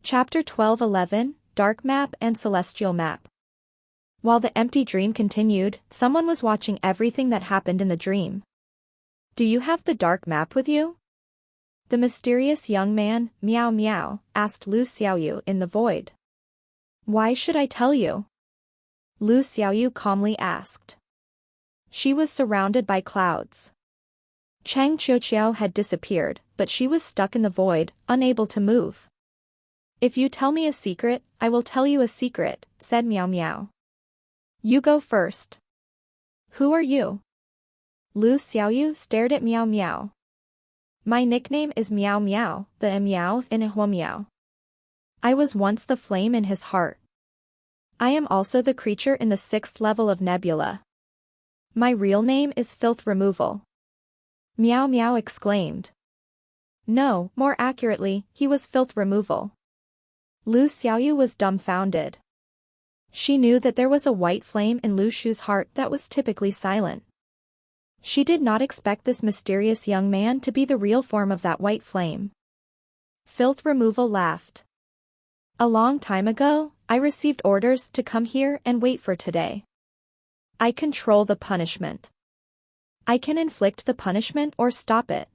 Chapter 12:11, Dark Map and Celestial Map. While the empty dream continued, someone was watching everything that happened in the dream. "Do you have the dark map with you?" The mysterious young man, Meow Meow, asked Lu Xiaoyu in the void. "Why should I tell you?" Lu Xiaoyu calmly asked. She was surrounded by clouds. Chang Qiuqiao had disappeared, but she was stuck in the void, unable to move. "If you tell me a secret, I will tell you a secret," said Meow Meow. "You go first." "Who are you?" Lu Xiaoyu stared at Meow Meow. "My nickname is Meow Meow, the Meow in Hua Meow. I was once the flame in his heart. I am also the creature in the 6th level of Nebula. My real name is Filth Removal." Meow Meow exclaimed. No, more accurately, he was Filth Removal. Lu Xiaoyu was dumbfounded. She knew that there was a white flame in Lu Shu's heart that was typically silent. She did not expect this mysterious young man to be the real form of that white flame. Filth Removal laughed. "A long time ago, I received orders to come here and wait for today. I control the punishment. I can inflict the punishment or stop it.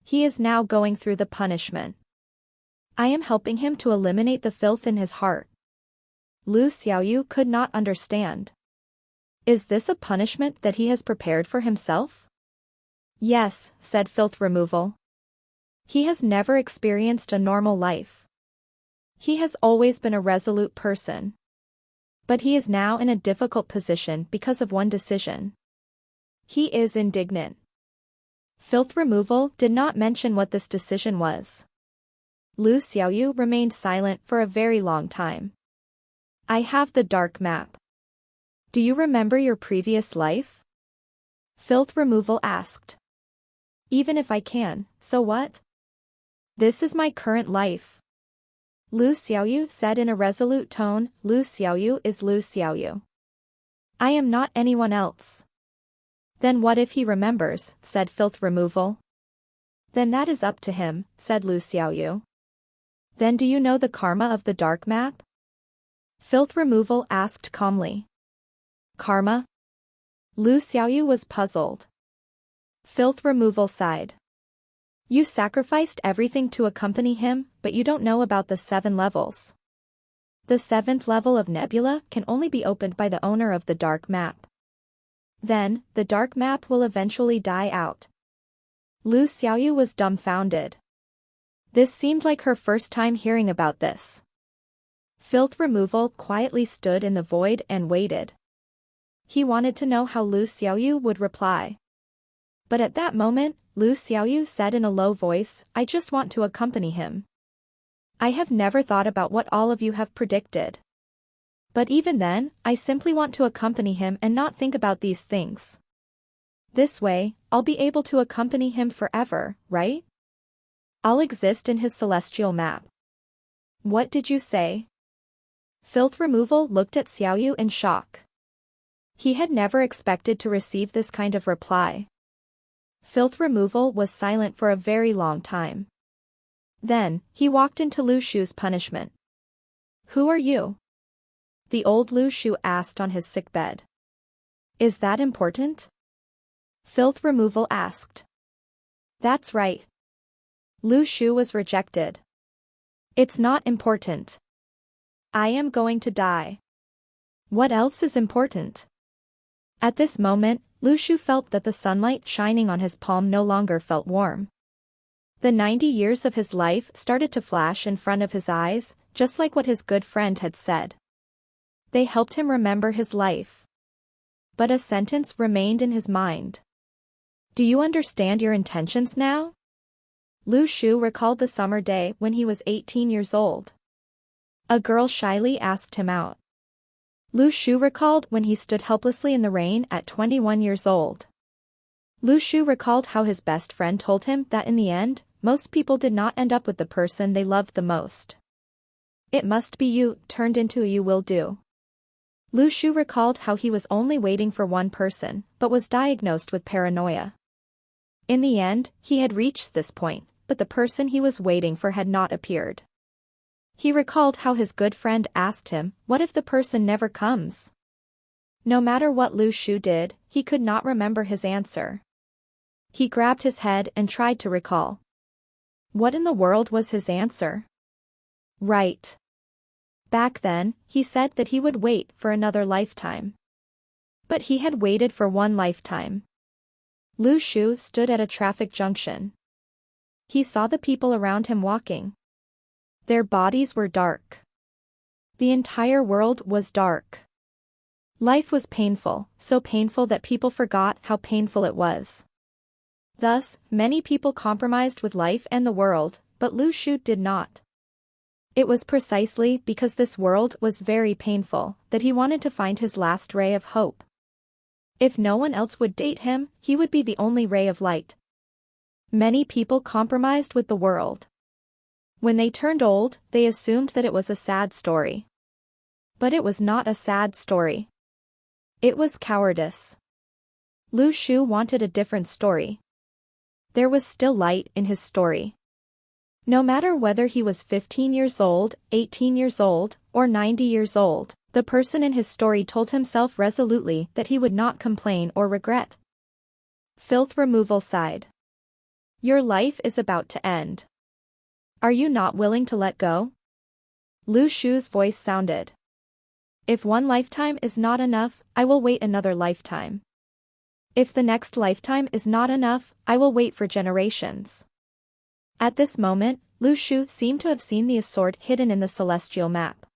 He is now going through the punishment. I am helping him to eliminate the filth in his heart." Lu Xiaoyu could not understand. Is this a punishment that he has prepared for himself? "Yes," said Filth Removal. "He has never experienced a normal life. He has always been a resolute person. But he is now in a difficult position because of one decision. He is indignant." Filth Removal did not mention what this decision was. Lu Xiaoyu remained silent for a very long time. "I have the dark map. Do you remember your previous life?" Filth Removal asked. "Even if I can, so what? This is my current life." Lu Xiaoyu said in a resolute tone. "Lu Xiaoyu is Lu Xiaoyu. I am not anyone else." "Then what if he remembers?" said Filth Removal. "Then that is up to him," said Lu Xiaoyu. "Then do you know the karma of the dark map?" Filth Removal asked calmly. "Karma?" Lu Xiaoyu was puzzled. Filth Removal sighed. "You sacrificed everything to accompany him, but you don't know about the 7 levels. The 7th level of Nebula can only be opened by the owner of the dark map. Then, the dark map will eventually die out." Lu Xiaoyu was dumbfounded. This seemed like her first time hearing about this. Filth Removal quietly stood in the void and waited. He wanted to know how Lu Xiaoyu would reply. But at that moment, Lu Xiaoyu said in a low voice, "I just want to accompany him. I have never thought about what all of you have predicted. But even then, I simply want to accompany him and not think about these things. This way, I'll be able to accompany him forever, right? I'll exist in his celestial map." "What did you say?" Filth Removal looked at Xiaoyu in shock. He had never expected to receive this kind of reply. Filth Removal was silent for a very long time. Then, he walked into Lu Shu's punishment. "Who are you?" the old Lu Shu asked on his sickbed. "Is that important?" Filth Removal asked. "That's right." Lu Shu was rejected. "It's not important. I am going to die. What else is important?" At this moment, Lu Shu felt that the sunlight shining on his palm no longer felt warm. The 90 years of his life started to flash in front of his eyes, just like what his good friend had said. They helped him remember his life. But a sentence remained in his mind. "Do you understand your intentions now?" Lu Shu recalled the summer day when he was 18 years old. A girl shyly asked him out. Lu Shu recalled when he stood helplessly in the rain at 21 years old. Lu Shu recalled how his best friend told him that in the end, most people did not end up with the person they loved the most. "It must be you, turned into a you will do." Lu Shu recalled how he was only waiting for one person, but was diagnosed with paranoia. In the end, he had reached this point, but the person he was waiting for had not appeared. He recalled how his good friend asked him, what if the person never comes? No matter what Lu Shu did, he could not remember his answer. He grabbed his head and tried to recall. What in the world was his answer? Right. Back then, he said that he would wait for another lifetime. But he had waited for one lifetime. Lu Shu stood at a traffic junction. He saw the people around him walking. Their bodies were dark. The entire world was dark. Life was painful, so painful that people forgot how painful it was. Thus, many people compromised with life and the world, but Lu Shu did not. It was precisely because this world was very painful that he wanted to find his last ray of hope. If no one else would date him, he would be the only ray of light. Many people compromised with the world. When they turned old, they assumed that it was a sad story. But it was not a sad story. It was cowardice. Lu Shu wanted a different story. There was still light in his story. No matter whether he was 15 years old, 18 years old, or 90 years old, the person in his story told himself resolutely that he would not complain or regret. Filth removal sighed. Your life is about to end. Are you not willing to let go? Lu Shu's voice sounded. If one lifetime is not enough, I will wait another lifetime. If the next lifetime is not enough, I will wait for generations. At this moment, Lu Shu seemed to have seen the sword hidden in the celestial map.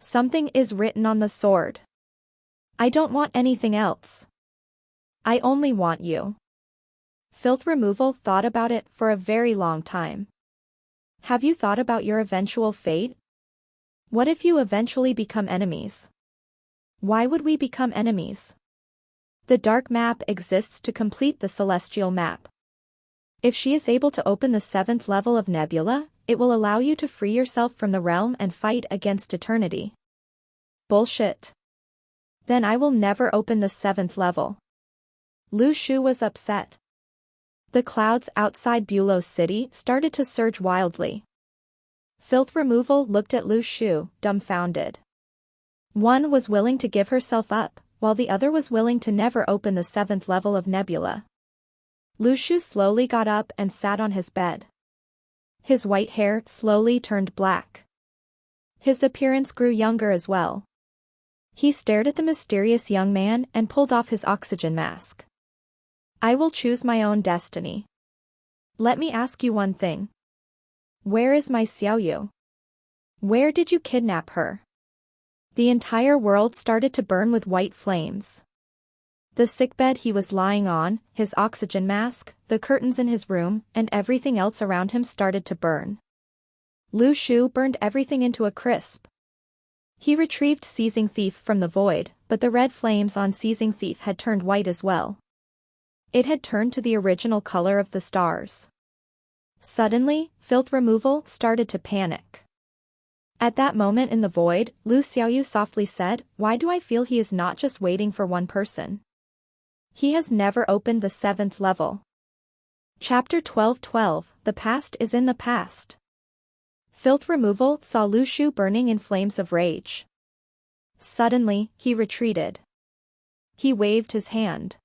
Something is written on the sword. I don't want anything else. I only want you. Filth removal thought about it for a very long time. Have you thought about your eventual fate? What if you eventually become enemies? Why would we become enemies? The dark map exists to complete the celestial map. If she is able to open the 7th level of Nebula, it will allow you to free yourself from the realm and fight against eternity. Bullshit. Then I will never open the 7th level. Lu Shu was upset. The clouds outside Bulow City started to surge wildly. Filth removal looked at Lu Shu, dumbfounded. One was willing to give herself up, while the other was willing to never open the 7th level of Nebula. Lu Shu slowly got up and sat on his bed. His white hair slowly turned black. His appearance grew younger as well. He stared at the mysterious young man and pulled off his oxygen mask. I will choose my own destiny. Let me ask you one thing. Where is my Xiaoyu? Where did you kidnap her? The entire world started to burn with white flames. The sickbed he was lying on, his oxygen mask, the curtains in his room, and everything else around him started to burn. Lu Shu burned everything into a crisp. He retrieved Seizing Thief from the void, but the red flames on Seizing Thief had turned white as well. It had turned to the original color of the stars. Suddenly, filth removal started to panic. At that moment in the void, Lu Xiaoyu softly said, why do I feel he is not just waiting for one person? He has never opened the 7th level. Chapter 12:12, The Past is in the Past. Filth removal saw Lu Shu burning in flames of rage. Suddenly, he retreated. He waved his hand.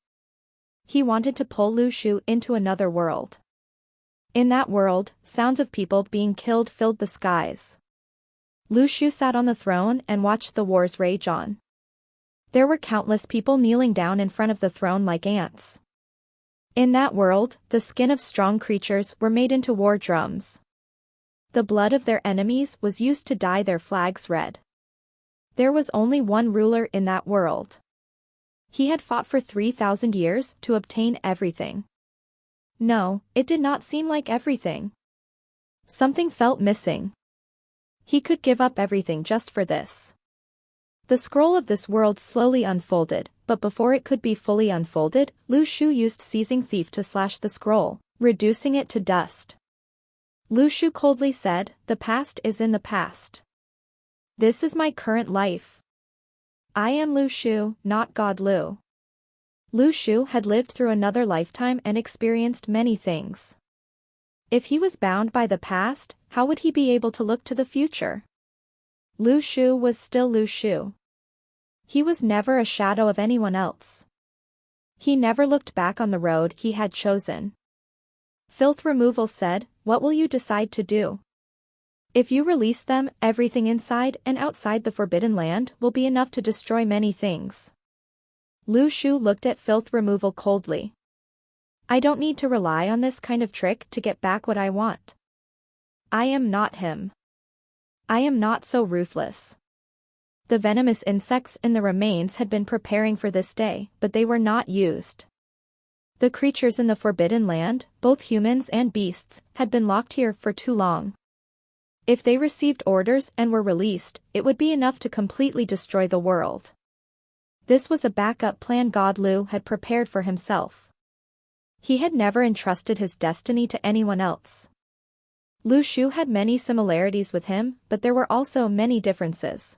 He wanted to pull Lu Shu into another world. In that world, sounds of people being killed filled the skies. Lu Shu sat on the throne and watched the wars rage on. There were countless people kneeling down in front of the throne like ants. In that world, the skin of strong creatures were made into war drums. The blood of their enemies was used to dye their flags red. There was only one ruler in that world. He had fought for 3,000 years to obtain everything. No, it did not seem like everything. Something felt missing. He could give up everything just for this. The scroll of this world slowly unfolded, but before it could be fully unfolded, Lu Shu used Seizing Thief to slash the scroll, reducing it to dust. Lu Shu coldly said, the past is in the past. This is my current life. I am Lu Shu, not God Lu. Lu Shu had lived through another lifetime and experienced many things. If he was bound by the past, how would he be able to look to the future? Lu Shu was still Lu Shu. He was never a shadow of anyone else. He never looked back on the road he had chosen. Filth Removal said, "What will you decide to do? If you release them, everything inside and outside the Forbidden Land will be enough to destroy many things." Lu Shu looked at Filth Removal coldly. "I don't need to rely on this kind of trick to get back what I want. I am not him. I am not so ruthless." The venomous insects in the remains had been preparing for this day, but they were not used. The creatures in the Forbidden Land, both humans and beasts, had been locked here for too long. If they received orders and were released, it would be enough to completely destroy the world. This was a backup plan God Lu had prepared for himself. He had never entrusted his destiny to anyone else. Lu Shu had many similarities with him, but there were also many differences.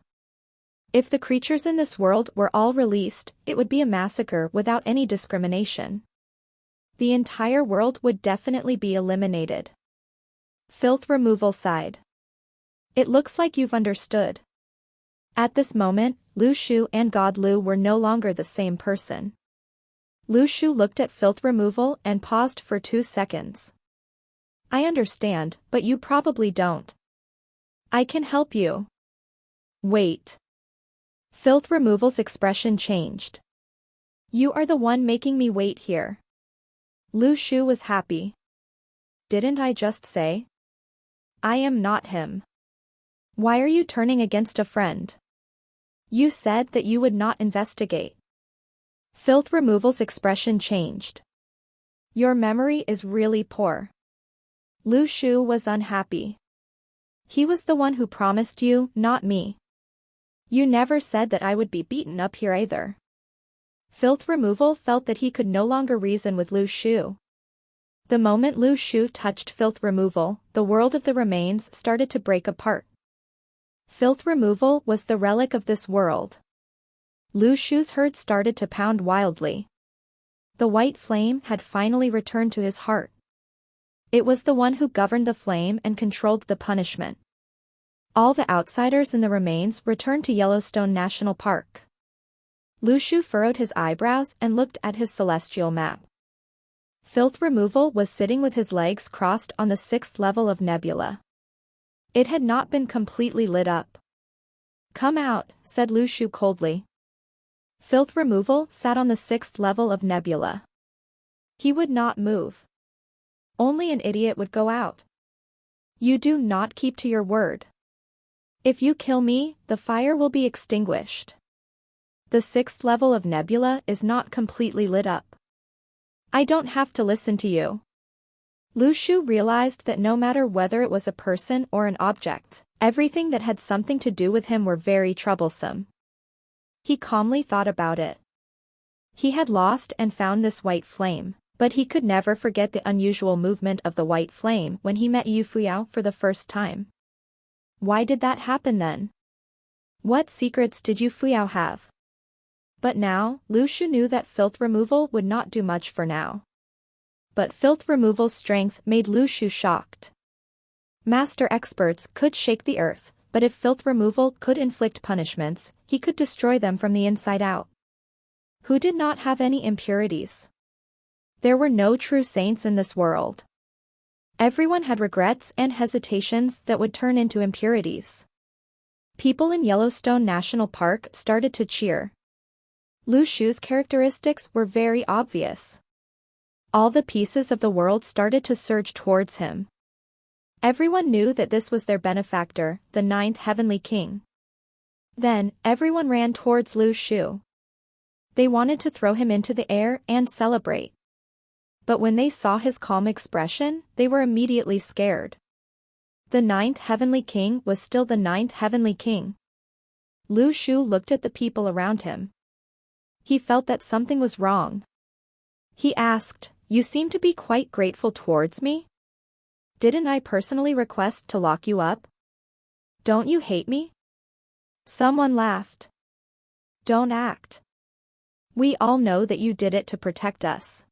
If the creatures in this world were all released, it would be a massacre without any discrimination. The entire world would definitely be eliminated. Filth Removal sighed. "It looks like you've understood." At this moment, Lu Shu and God Lu were no longer the same person. Lu Shu looked at Filth Removal and paused for 2 seconds. "I understand, but you probably don't. I can help you." "Wait." Filth Removal's expression changed. "You are the one making me wait here." Lu Shu was happy. "Didn't I just say? I am not him. Why are you turning against a friend? You said that you would not investigate." Filth Removal's expression changed. "Your memory is really poor." Lu Shu was unhappy. "He was the one who promised you, not me. You never said that I would be beaten up here either." Filth Removal felt that he could no longer reason with Lu Shu. The moment Lu Shu touched Filth Removal, the world of the remains started to break apart. Filth Removal was the relic of this world. Lu Shu's heart started to pound wildly. The white flame had finally returned to his heart. It was the one who governed the flame and controlled the punishment. All the outsiders in the remains returned to Yellowstone National Park. Lu Shu furrowed his eyebrows and looked at his celestial map. Filth Removal was sitting with his legs crossed on the 6th level of Nebula. It had not been completely lit up. "Come out," said Lu Shu coldly. Filth Removal sat on the 6th level of Nebula. He would not move. Only an idiot would go out. "You do not keep to your word. If you kill me, the fire will be extinguished. The 6th level of Nebula is not completely lit up. I don't have to listen to you." Lu Shu realized that no matter whether it was a person or an object, everything that had something to do with him were very troublesome. He calmly thought about it. He had lost and found this white flame, but he could never forget the unusual movement of the white flame when he met Yu Fuyao for the first time. Why did that happen then? What secrets did Yu Fuyao have? But now, Lu Shu knew that Filth Removal would not do much for now. But Filth Removal's strength made Lu Shu shocked. Master experts could shake the earth, but if Filth Removal could inflict punishments, he could destroy them from the inside out. Who did not have any impurities? There were no true saints in this world. Everyone had regrets and hesitations that would turn into impurities. People in Yellowstone National Park started to cheer. Lu Shu's characteristics were very obvious. All the pieces of the world started to surge towards him. Everyone knew that this was their benefactor, the 9th Heavenly King. Then, everyone ran towards Lu Shu. They wanted to throw him into the air and celebrate. But when they saw his calm expression, they were immediately scared. The 9th Heavenly King was still the 9th Heavenly King. Lu Shu looked at the people around him. He felt that something was wrong. He asked, "You seem to be quite grateful towards me? Didn't I personally request to lock you up? Don't you hate me?" Someone laughed. "Don't act. We all know that you did it to protect us."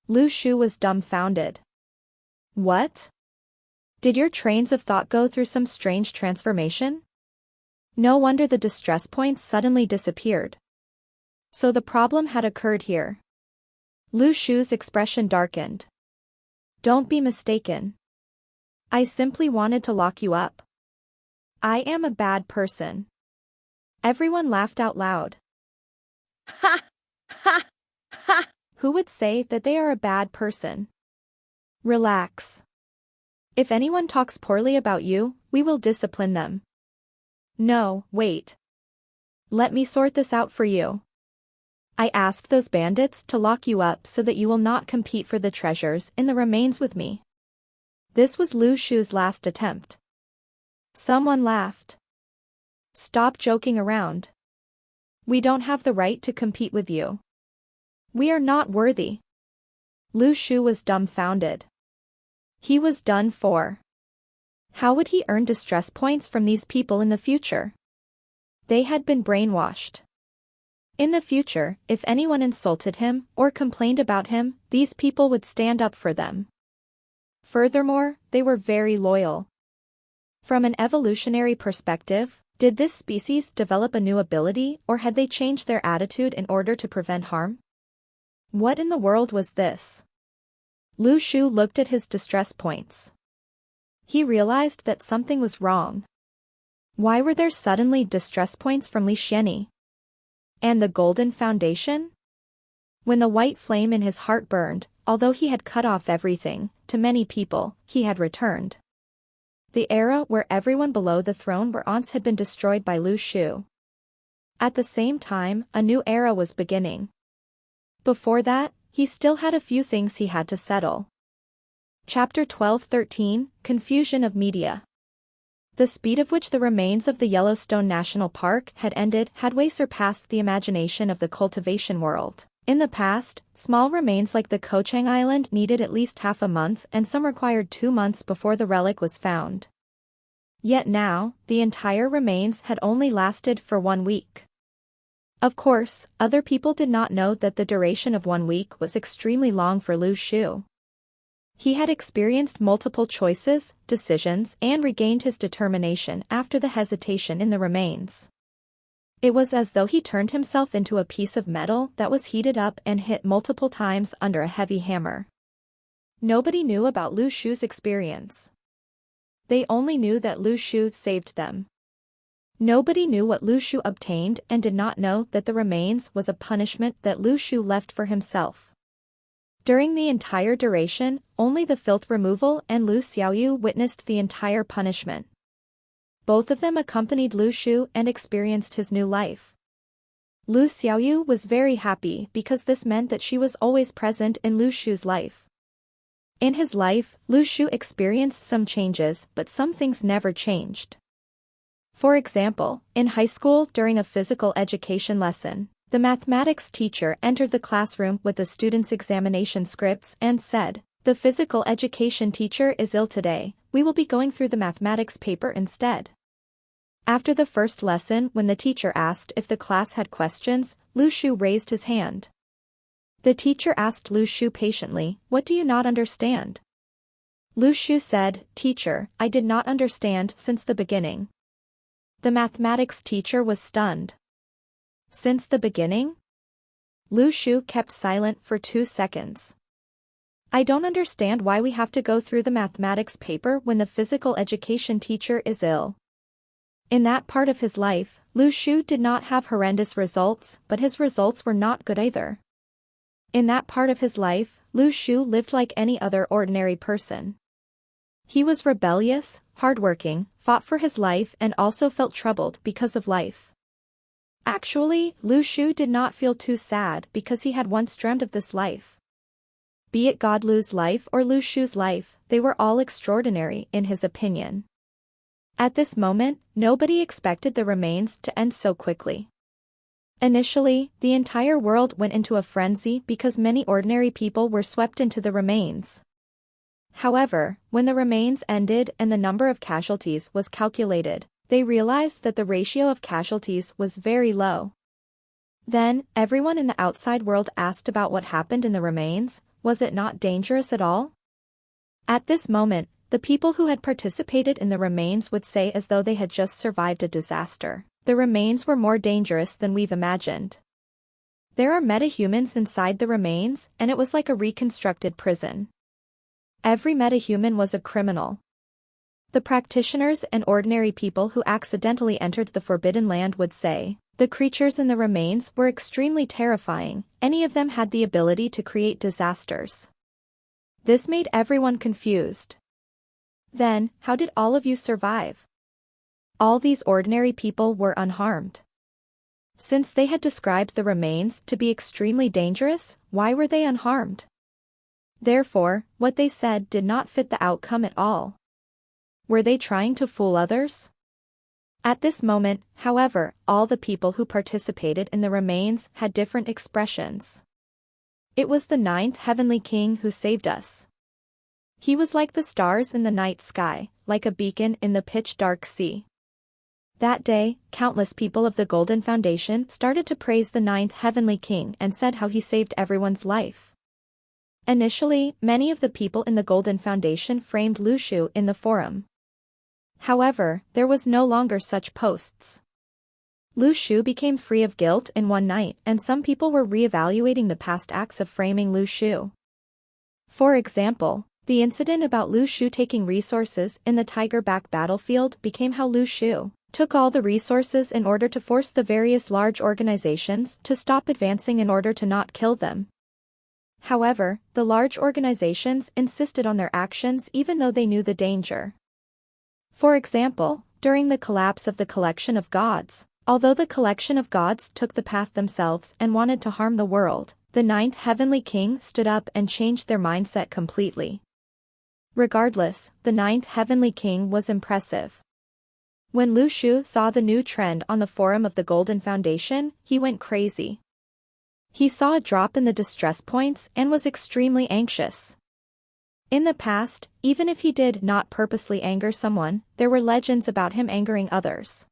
Lu Shu was dumbfounded. What? Did your trains of thought go through some strange transformation? No wonder the distress points suddenly disappeared. So the problem had occurred here. Lu Shu's expression darkened. Don't be mistaken. I simply wanted to lock you up. I am a bad person. Everyone laughed out loud. Ha! Ha! Ha! Who would say that they are a bad person? Relax. If anyone talks poorly about you, we will discipline them. No, wait. Let me sort this out for you. I asked those bandits to lock you up so that you will not compete for the treasures in the remains with me. This was Lu Shu's last attempt. Someone laughed. Stop joking around. We don't have the right to compete with you. We are not worthy. Lu Shu was dumbfounded. He was done for. How would he earn distress points from these people in the future? They had been brainwashed. In the future, if anyone insulted him or complained about him, these people would stand up for them. Furthermore, they were very loyal. From an evolutionary perspective, did this species develop a new ability or had they changed their attitude in order to prevent harm? What in the world was this? Lu Shu looked at his distress points. He realized that something was wrong. Why were there suddenly distress points from Li Xianyi? And the golden foundation? When the white flame in his heart burned, although he had cut off everything, to many people, he had returned. The era where everyone below the throne were aunts had been destroyed by Lu Shu. At the same time, a new era was beginning. Before that, he still had a few things he had to settle. Chapter 12-13, Confusion of Media. The speed of which the remains of the Yellowstone National Park had ended had way surpassed the imagination of the cultivation world. In the past, small remains like the Kochang Island needed at least half a month and some required 2 months before the relic was found. Yet now, the entire remains had only lasted for 1 week. Of course, other people did not know that the duration of 1 week was extremely long for Lu Shu. He had experienced multiple choices, decisions, and regained his determination after the hesitation in the remains. It was as though he turned himself into a piece of metal that was heated up and hit multiple times under a heavy hammer. Nobody knew about Lu Shu's experience. They only knew that Lu Shu saved them. Nobody knew what Lu Shu obtained and did not know that the remains was a punishment that Lu Shu left for himself. During the entire duration, only the filth removal and Lu Xiaoyu witnessed the entire punishment. Both of them accompanied Lu Shu and experienced his new life. Lu Xiaoyu was very happy because this meant that she was always present in Lu Shu's life. In his life, Lu Shu experienced some changes, but some things never changed. For example, in high school during a physical education lesson, the mathematics teacher entered the classroom with the students' examination scripts and said, "The physical education teacher is ill today, we will be going through the mathematics paper instead." After the first lesson, when the teacher asked if the class had questions, Lu Shu raised his hand. The teacher asked Lu Shu patiently, "What do you not understand?" Lu Shu said, "Teacher, I did not understand since the beginning." The mathematics teacher was stunned. Since the beginning? Lu Shu kept silent for 2 seconds. "I don't understand why we have to go through the mathematics paper when the physical education teacher is ill." In that part of his life, Lu Shu did not have horrendous results, but his results were not good either. In that part of his life, Lu Shu lived like any other ordinary person. He was rebellious, hardworking, fought for his life and also felt troubled because of life. Actually, Lu Shu did not feel too sad because he had once dreamed of this life. Be it God Lu's life or Lu Shu's life, they were all extraordinary in his opinion. At this moment, nobody expected the remains to end so quickly. Initially, the entire world went into a frenzy because many ordinary people were swept into the remains. However, when the remains ended and the number of casualties was calculated, they realized that the ratio of casualties was very low. Then, everyone in the outside world asked about what happened in the remains. Was it not dangerous at all? At this moment, the people who had participated in the remains would say as though they had just survived a disaster. The remains were more dangerous than we've imagined. There are metahumans inside the remains, and it was like a reconstructed prison. Every metahuman was a criminal. The practitioners and ordinary people who accidentally entered the Forbidden Land would say, the creatures in the remains were extremely terrifying, any of them had the ability to create disasters. This made everyone confused. Then, how did all of you survive? All these ordinary people were unharmed. Since they had described the remains to be extremely dangerous, why were they unharmed? Therefore, what they said did not fit the outcome at all. Were they trying to fool others? At this moment, however, all the people who participated in the remains had different expressions. It was the ninth heavenly king who saved us. He was like the stars in the night sky, like a beacon in the pitch-dark sea. That day, countless people of the Golden Foundation started to praise the ninth heavenly king and said how he saved everyone's life. Initially, many of the people in the Golden Foundation framed Lu Shu in the forum. However, there was no longer such posts. Lu Shu became free of guilt in one night, and some people were re-evaluating the past acts of framing Lu Shu. For example, the incident about Lu Shu taking resources in the Tiger-back battlefield became how Lu Shu took all the resources in order to force the various large organizations to stop advancing in order to not kill them. However, the large organizations insisted on their actions even though they knew the danger. For example, during the collapse of the collection of gods, although the collection of gods took the path themselves and wanted to harm the world, the ninth heavenly king stood up and changed their mindset completely. Regardless, the ninth heavenly king was impressive. When Lu Shu saw the new trend on the forum of the Golden Foundation, he went crazy. He saw a drop in the distress points and was extremely anxious. In the past, even if he did not purposely anger someone, there were legends about him angering others.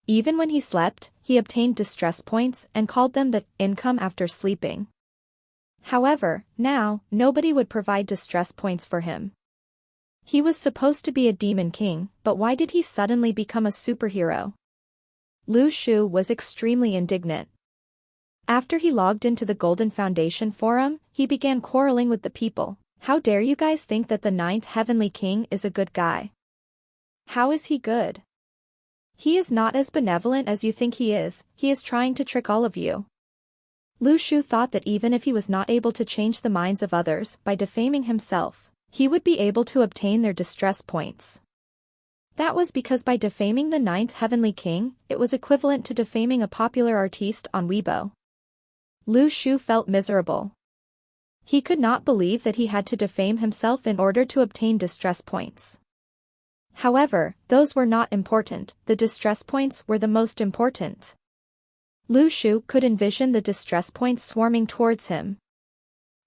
Even when he slept, he obtained distress points and called them the income after sleeping. However, now, nobody would provide distress points for him. He was supposed to be a demon king, but why did he suddenly become a superhero? Lu Shu was extremely indignant. After he logged into the Golden Foundation forum, he began quarreling with the people. How dare you guys think that the ninth heavenly king is a good guy? How is he good? He is not as benevolent as you think he is trying to trick all of you. Lu Shu thought that even if he was not able to change the minds of others by defaming himself, he would be able to obtain their distress points. That was because by defaming the ninth heavenly king, it was equivalent to defaming a popular artiste on Weibo. Lu Shu felt miserable. He could not believe that he had to defame himself in order to obtain distress points. However, those were not important, the distress points were the most important. Lu Shu could envision the distress points swarming towards him.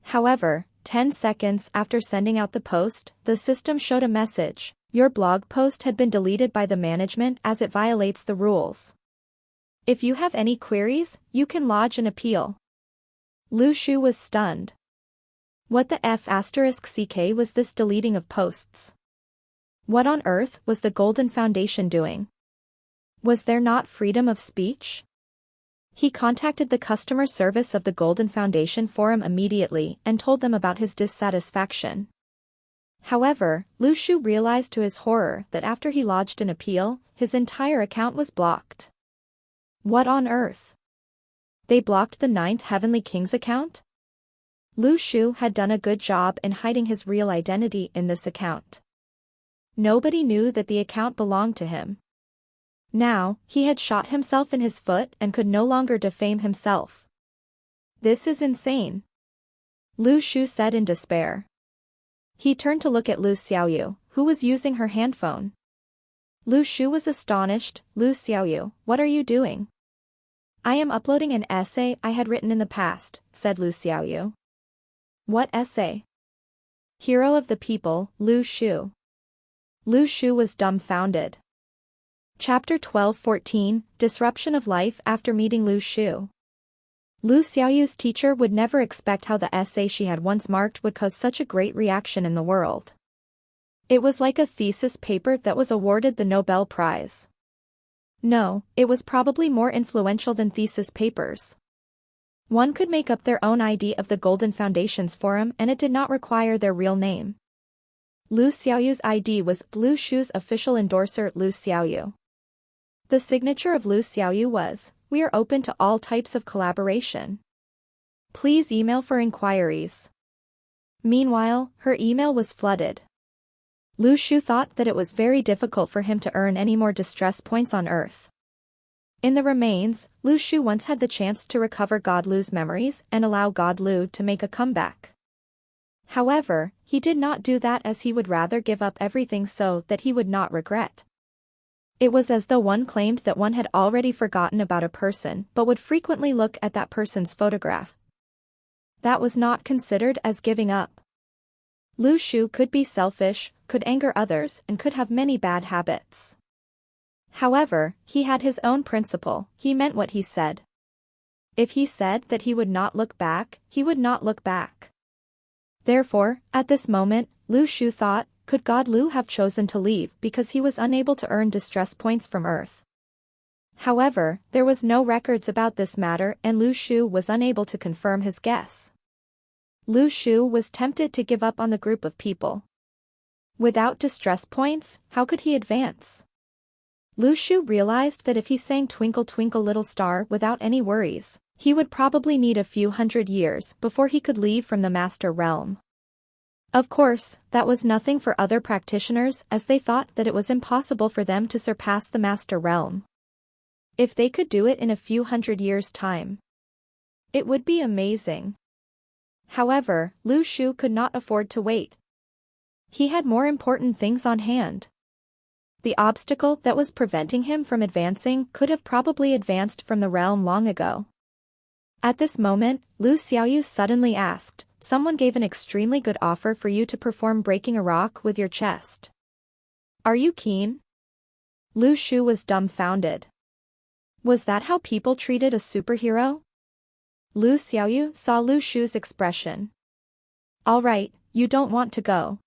However, 10 seconds after sending out the post, the system showed a message. Your blog post had been deleted by the management as it violates the rules. If you have any queries, you can lodge an appeal. Lu Shu was stunned. What the F***ck was this deleting of posts? What on earth was the Golden Foundation doing? Was there not freedom of speech? He contacted the customer service of the Golden Foundation forum immediately and told them about his dissatisfaction. However, Lu Shu realized to his horror that after he lodged an appeal, his entire account was blocked. What on earth? They blocked the ninth heavenly king's account? Lu Shu had done a good job in hiding his real identity in this account. Nobody knew that the account belonged to him. Now, he had shot himself in his foot and could no longer defame himself. This is insane. Lu Shu said in despair. He turned to look at Lu Xiaoyu, who was using her handphone. Lu Shu was astonished. Lu Xiaoyu, what are you doing? I am uploading an essay I had written in the past, said Lu Xiaoyu. What essay? Hero of the people, Lu Shu. Lu Shu was dumbfounded. Chapter 12-14, Disruption of Life after meeting Lu Shu. Lu Xiaoyu's teacher would never expect how the essay she had once marked would cause such a great reaction in the world. It was like a thesis paper that was awarded the Nobel Prize. No, it was probably more influential than thesis papers. One could make up their own ID of the Golden Foundations Forum and it did not require their real name. Lu Xiaoyu's ID was Lu Shu's official endorser Lu Xiaoyu. The signature of Lu Xiaoyu was, "We are open to all types of collaboration. Please email for inquiries." Meanwhile, her email was flooded. Lu Shu thought that it was very difficult for him to earn any more distress points on Earth. In the remains, Lu Shu once had the chance to recover God Lu's memories and allow God Lu to make a comeback. However, he did not do that as he would rather give up everything so that he would not regret. It was as though one claimed that one had already forgotten about a person but would frequently look at that person's photograph. That was not considered as giving up. Lu Shu could be selfish, could anger others, and could have many bad habits. However, he had his own principle, he meant what he said. If he said that he would not look back, he would not look back. Therefore, at this moment, Lu Shu thought, could God Lu have chosen to leave because he was unable to earn distress points from Earth? However, there was no records about this matter and Lu Shu was unable to confirm his guess. Lu Shu was tempted to give up on the group of people. Without distress points, how could he advance? Lu Shu realized that if he sang Twinkle Twinkle Little Star without any worries, he would probably need a few hundred years before he could leave from the Master Realm. Of course, that was nothing for other practitioners as they thought that it was impossible for them to surpass the Master Realm. If they could do it in a few hundred years' time, it would be amazing. However, Lu Shu could not afford to wait. He had more important things on hand. The obstacle that was preventing him from advancing could have probably advanced from the realm long ago. At this moment, Lu Xiaoyu suddenly asked, "Someone gave an extremely good offer for you to perform breaking a rock with your chest. Are you keen?" Lu Shu was dumbfounded. Was that how people treated a superhero? Lu Xiaoyu saw Lu Shu's expression. "All right, you don't want to go.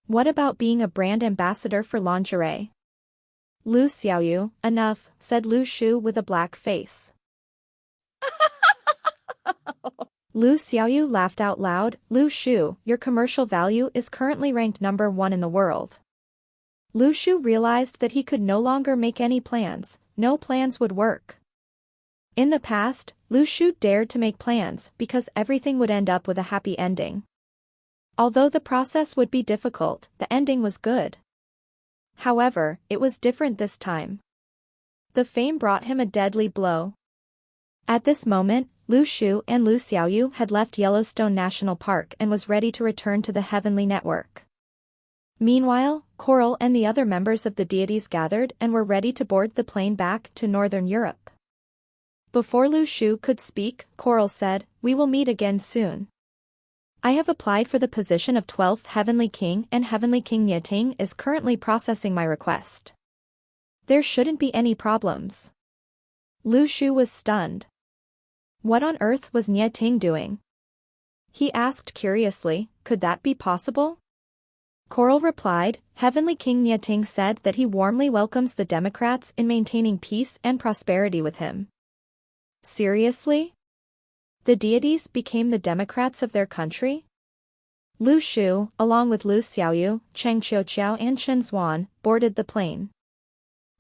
What about being a brand ambassador for lingerie?" Lu Xiaoyu, "Enough," said Lu Shu with a black face. Lu Xiaoyu laughed out loud. "Lu Shu, your commercial value is currently ranked number 1 in the world." Lu Shu realized that he could no longer make any plans, no plans would work. In the past, Lu Shu dared to make plans because everything would end up with a happy ending. Although the process would be difficult, the ending was good. However, it was different this time. The fame brought him a deadly blow. At this moment, Lu Shu and Lu Xiaoyu had left Yellowstone National Park and was ready to return to the Heavenly Network. Meanwhile, Coral and the other members of the deities gathered and were ready to board the plane back to Northern Europe. Before Lu Shu could speak, Coral said, "We will meet again soon. I have applied for the position of 12th Heavenly King and Heavenly King Nieting is currently processing my request. There shouldn't be any problems." Lu Shu was stunned. What on earth was Nieting doing? He asked curiously, could that be possible? Coral replied, Heavenly King Nieting said that he warmly welcomes the Democrats in maintaining peace and prosperity with him. Seriously? The deities became the Democrats of their country? Lu Shu, along with Lu Xiaoyu, Cheng Qiuqiao and Chen Zuan, boarded the plane.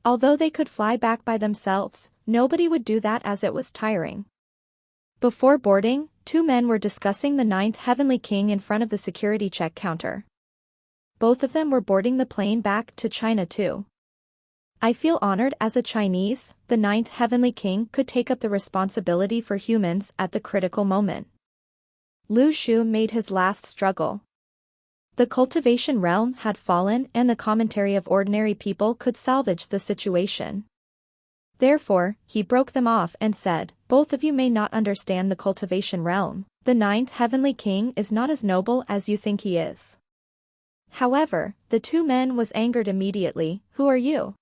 Although they could fly back by themselves, nobody would do that as it was tiring. Before boarding, 2 men were discussing the 9th Heavenly King in front of the security check counter. Both of them were boarding the plane back to China too. I feel honored as a Chinese, the 9th Heavenly King could take up the responsibility for humans at the critical moment. Lu Shu made his last struggle. The cultivation realm had fallen and the commentary of ordinary people could salvage the situation. Therefore, he broke them off and said, both of you may not understand the cultivation realm. The 9th Heavenly King is not as noble as you think he is. However, the 2 men was angered immediately, who are you?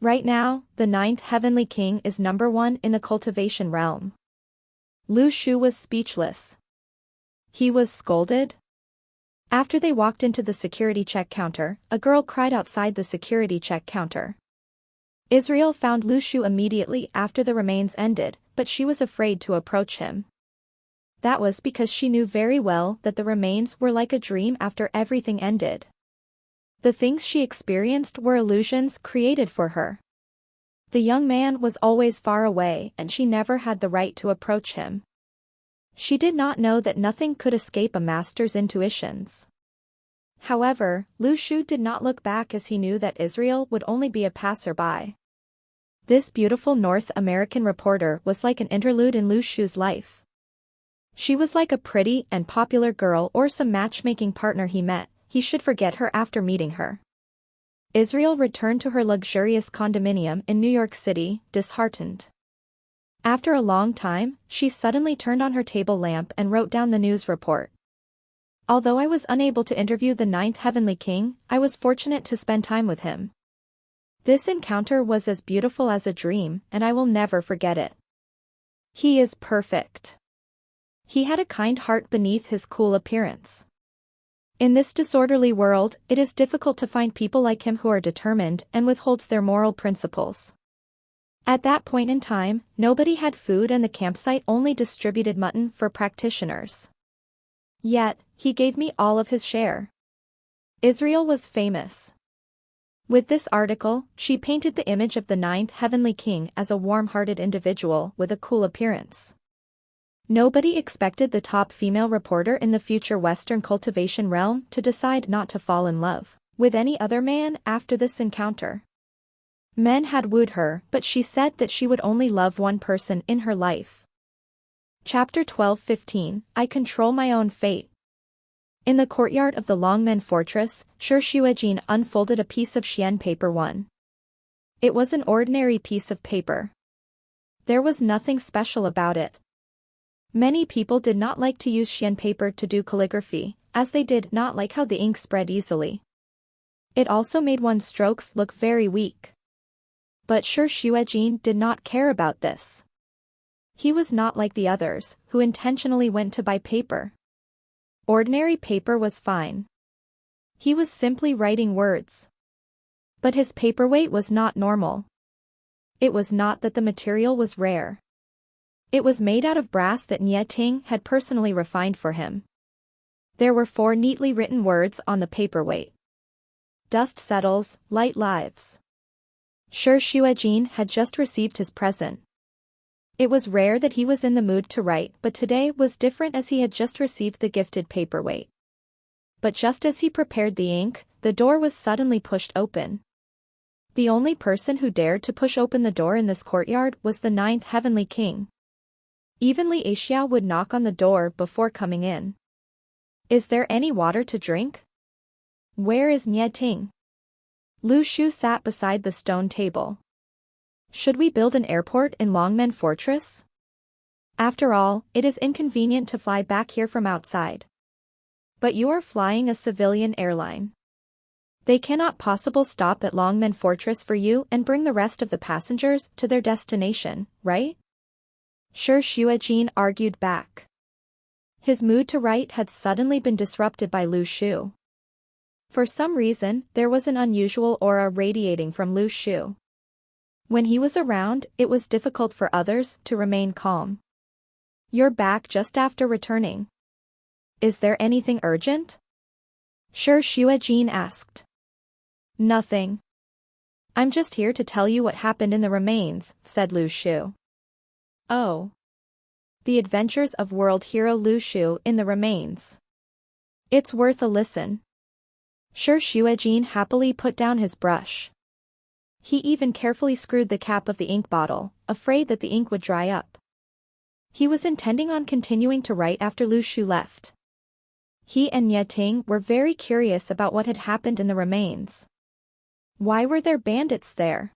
Right now, the 9th Heavenly King is number 1 in the cultivation realm. Lu Shu was speechless. He was scolded? After they walked into the security check counter, a girl cried outside the security check counter. Israel found Lu Shu immediately after the remains ended, but she was afraid to approach him. That was because she knew very well that the remains were like a dream after everything ended. The things she experienced were illusions created for her. The young man was always far away and she never had the right to approach him. She did not know that nothing could escape a master's intuitions. However, Lu Shu did not look back as he knew that Israel would only be a passerby. This beautiful North American reporter was like an interlude in Lu Shu's life. She was like a pretty and popular girl or some matchmaking partner he met. He should forget her after meeting her. Israel returned to her luxurious condominium in New York City, disheartened. After a long time, she suddenly turned on her table lamp and wrote down the news report. Although I was unable to interview the ninth heavenly king, I was fortunate to spend time with him. This encounter was as beautiful as a dream, and I will never forget it. He is perfect. He had a kind heart beneath his cool appearance. In this disorderly world, it is difficult to find people like him who are determined and withholds their moral principles. At that point in time, nobody had food and the campsite only distributed mutton for practitioners. Yet, he gave me all of his share. Israel was famous. With this article, she painted the image of the ninth heavenly king as a warm-hearted individual with a cool appearance. Nobody expected the top female reporter in the future Western cultivation realm to decide not to fall in love with any other man after this encounter. Men had wooed her, but she said that she would only love one person in her life. Chapter 12:15, I Control My Own Fate. In the courtyard of the Longmen Fortress, Shi Xuejin unfolded a piece of xian paper 1. It was an ordinary piece of paper. There was nothing special about it. Many people did not like to use xian paper to do calligraphy, as they did not like how the ink spread easily. It also made one's strokes look very weak. But Shi Xuejin did not care about this. He was not like the others, who intentionally went to buy paper. Ordinary paper was fine. He was simply writing words. But his paperweight was not normal. It was not that the material was rare. It was made out of brass that Nie Ting had personally refined for him. There were 4 neatly written words on the paperweight. Dust settles, light lives. Shi Xuejin had just received his present. It was rare that he was in the mood to write, but today was different as he had just received the gifted paperweight. But just as he prepared the ink, the door was suddenly pushed open. The only person who dared to push open the door in this courtyard was the ninth heavenly king. Even Li Xiao would knock on the door before coming in. Is there any water to drink? Where is Nie Ting? Lu Shu sat beside the stone table. Should we build an airport in Longmen Fortress? After all, it is inconvenient to fly back here from outside. But you are flying a civilian airline. They cannot possibly stop at Longmen Fortress for you and bring the rest of the passengers to their destination, right? Shi Xuejin argued back. His mood to write had suddenly been disrupted by Lu Shu. For some reason, there was an unusual aura radiating from Lu Shu. When he was around, it was difficult for others to remain calm. You're back just after returning. Is there anything urgent? Shi Xuejin asked. Nothing. I'm just here to tell you what happened in the remains, said Lu Shu. Oh. The Adventures of World Hero Lu Shu in the Remains. It's worth a listen. Shi Xuejin happily put down his brush. He even carefully screwed the cap of the ink bottle, afraid that the ink would dry up. He was intending on continuing to write after Lu Shu left. He and Nie Ting were very curious about what had happened in the remains. Why were there bandits there?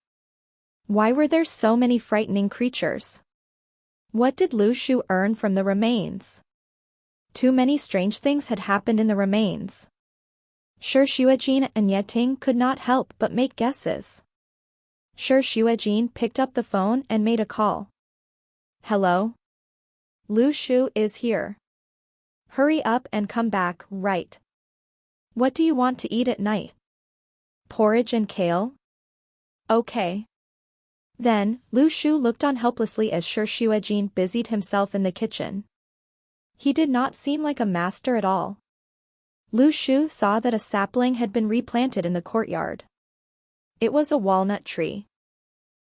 Why were there so many frightening creatures? What did Lu Shu earn from the remains? Too many strange things had happened in the remains. Shi Xuejin and Nie Ting could not help but make guesses. Shi Xuejin picked up the phone and made a call. Hello? Lu Shu is here. Hurry up and come back, right? What do you want to eat at night? Porridge and kale? Okay. Then, Lu Shu looked on helplessly as Shi Xuejin busied himself in the kitchen. He did not seem like a master at all. Lu Shu saw that a sapling had been replanted in the courtyard. It was a walnut tree.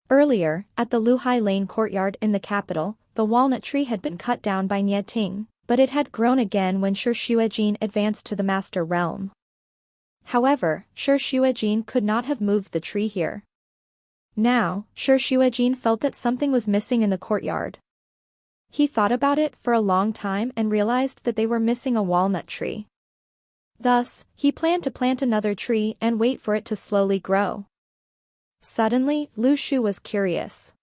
Earlier, at the Luhai Lane courtyard in the capital, the walnut tree had been cut down by Nie Ting, but it had grown again when Shi Xuejin advanced to the master realm. However, Shi Xuejin could not have moved the tree here. Now, Shi Xuejin felt that something was missing in the courtyard. He thought about it for a long time and realized that they were missing a walnut tree. Thus, he planned to plant another tree and wait for it to slowly grow. Suddenly, Lu Shu was curious.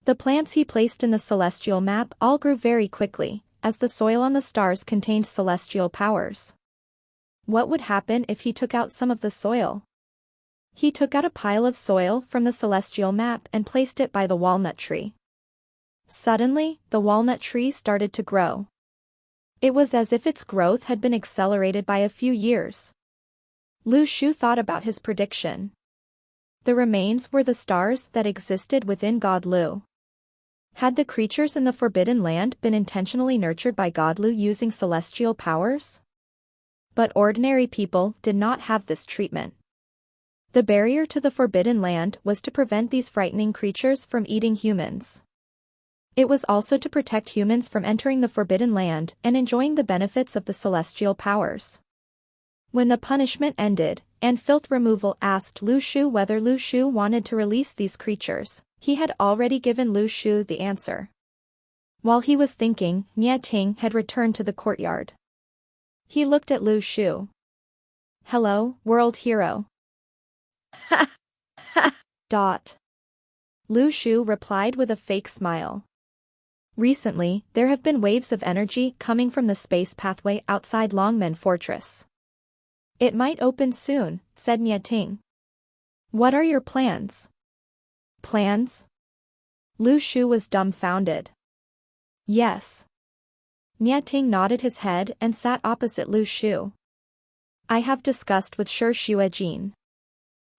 The plants he placed in the celestial map all grew very quickly, as the soil on the stars contained celestial powers. What would happen if he took out some of the soil? He took out a pile of soil from the celestial map and placed it by the walnut tree. Suddenly, the walnut tree started to grow. It was as if its growth had been accelerated by a few years. Lu Shu thought about his prediction. The remains were the stars that existed within God Lu. Had the creatures in the Forbidden Land been intentionally nurtured by God Lu using celestial powers? But ordinary people did not have this treatment. The barrier to the Forbidden Land was to prevent these frightening creatures from eating humans. It was also to protect humans from entering the Forbidden Land and enjoying the benefits of the celestial powers. When the punishment ended, and filth removal asked Lu Shu whether Lu Shu wanted to release these creatures, he had already given Lu Shu the answer. While he was thinking, Nie Ting had returned to the courtyard. He looked at Lu Shu. Hello, world hero. Ha, ha. Dot. Lu Shu replied with a fake smile. Recently, there have been waves of energy coming from the space pathway outside Longmen Fortress. It might open soon, said Nie Ting. What are your plans? Plans? Lu Shu was dumbfounded. Yes. Nie Ting nodded his head and sat opposite Lu Shu. I have discussed with Shi Xuejin.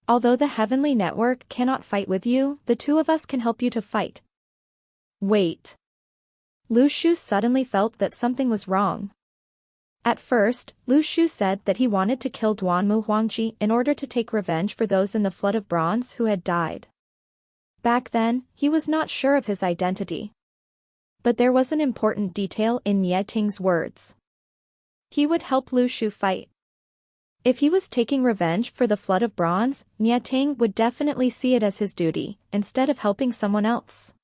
Although the Heavenly Network cannot fight with you, the two of us can help you to fight. Wait. Lu Shu suddenly felt that something was wrong. At first, Lu Shu said that he wanted to kill Duanmu Huangji in order to take revenge for those in the Flood of Bronze who had died. Back then, he was not sure of his identity. But there was an important detail in Nie Ting's words. He would help Lu Shu fight. If he was taking revenge for the Flood of Bronze, Nie Ting would definitely see it as his duty, instead of helping someone else.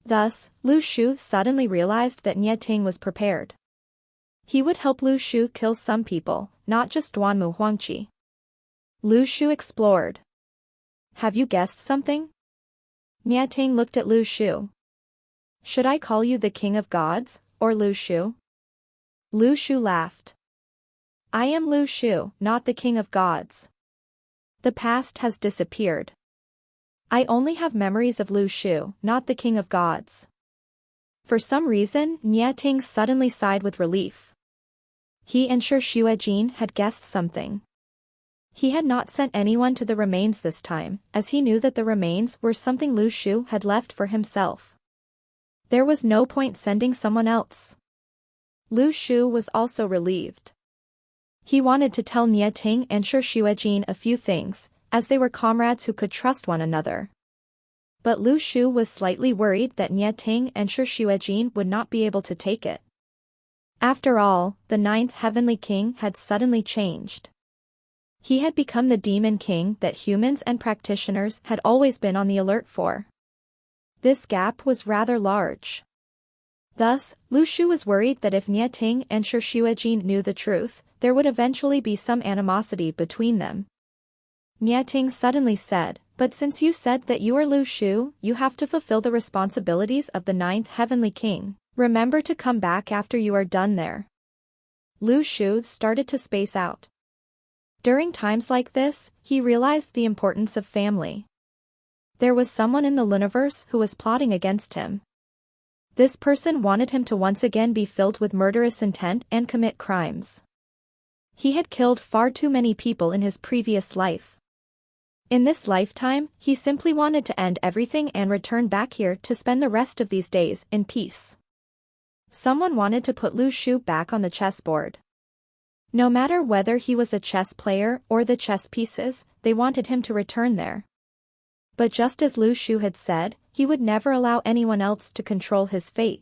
Thus, Lu Shu suddenly realized that Nie Ting was prepared. He would help Lu Shu kill some people, not just Duanmu Huangqi. Lu Shu explored. Have you guessed something? Nie Ting looked at Lu Shu. Should I call you the King of Gods, or Lu Shu? Lu Shu laughed. I am Lu Shu, not the King of Gods. The past has disappeared. I only have memories of Lu Shu, not the King of Gods. For some reason, Nie Ting suddenly sighed with relief. He and Shi Xuejin had guessed something. He had not sent anyone to the remains this time, as he knew that the remains were something Lu Shu had left for himself. There was no point sending someone else. Lu Shu was also relieved. He wanted to tell Nie Ting and Shi Xuejin a few things, as they were comrades who could trust one another. But Lu Shu was slightly worried that Nie Ting and Shi Xuejin would not be able to take it. After all, the ninth heavenly king had suddenly changed. He had become the demon king that humans and practitioners had always been on the alert for. This gap was rather large. Thus, Lu Shu was worried that if Nie Ting and Shi Xuejin knew the truth, there would eventually be some animosity between them. Nie Ting suddenly said, but since you said that you are Lu Shu, you have to fulfill the responsibilities of the ninth heavenly king. Remember to come back after you are done there. Lu Shu started to space out. During times like this, he realized the importance of family. There was someone in the Luniverse who was plotting against him. This person wanted him to once again be filled with murderous intent and commit crimes. He had killed far too many people in his previous life. In this lifetime, he simply wanted to end everything and return back here to spend the rest of these days in peace. Someone wanted to put Lu Shu back on the chessboard. No matter whether he was a chess player or the chess pieces, they wanted him to return there. But just as Lu Shu had said, he would never allow anyone else to control his fate.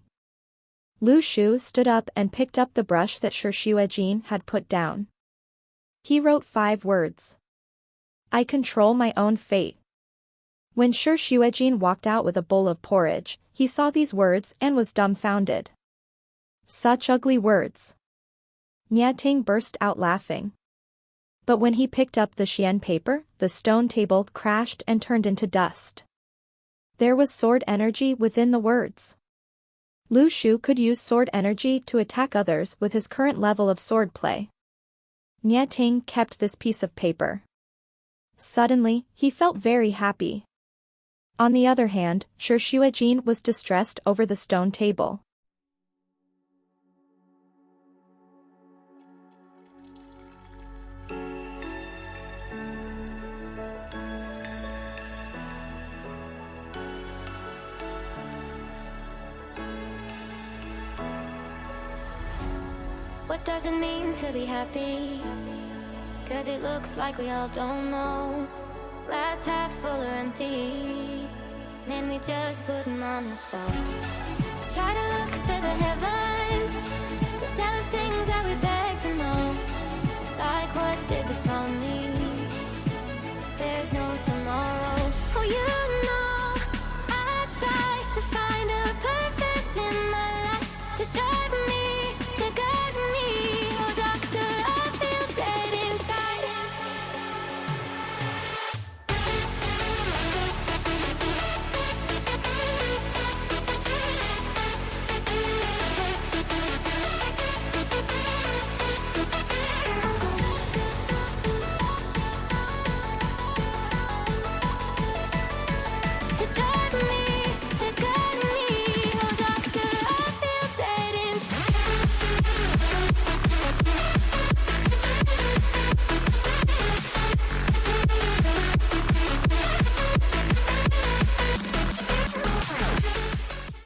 Lu Shu stood up and picked up the brush that Shi Xuejin had put down. He wrote 5 words. I control my own fate. When Shi Xuejin walked out with a bowl of porridge, he saw these words and was dumbfounded. Such ugly words. Niating burst out laughing. But when he picked up the xian paper, the stone table crashed and turned into dust. There was sword energy within the words. Lu Shu could use sword energy to attack others with his current level of swordplay. Niating kept this piece of paper. Suddenly, he felt very happy. On the other hand, Shi Xuejin was distressed over the stone table. What does it mean to be happy? 'Cause it looks like we all don't know. Glass half full or empty, then we just put 'em on the shelf. Try to look to the heavens,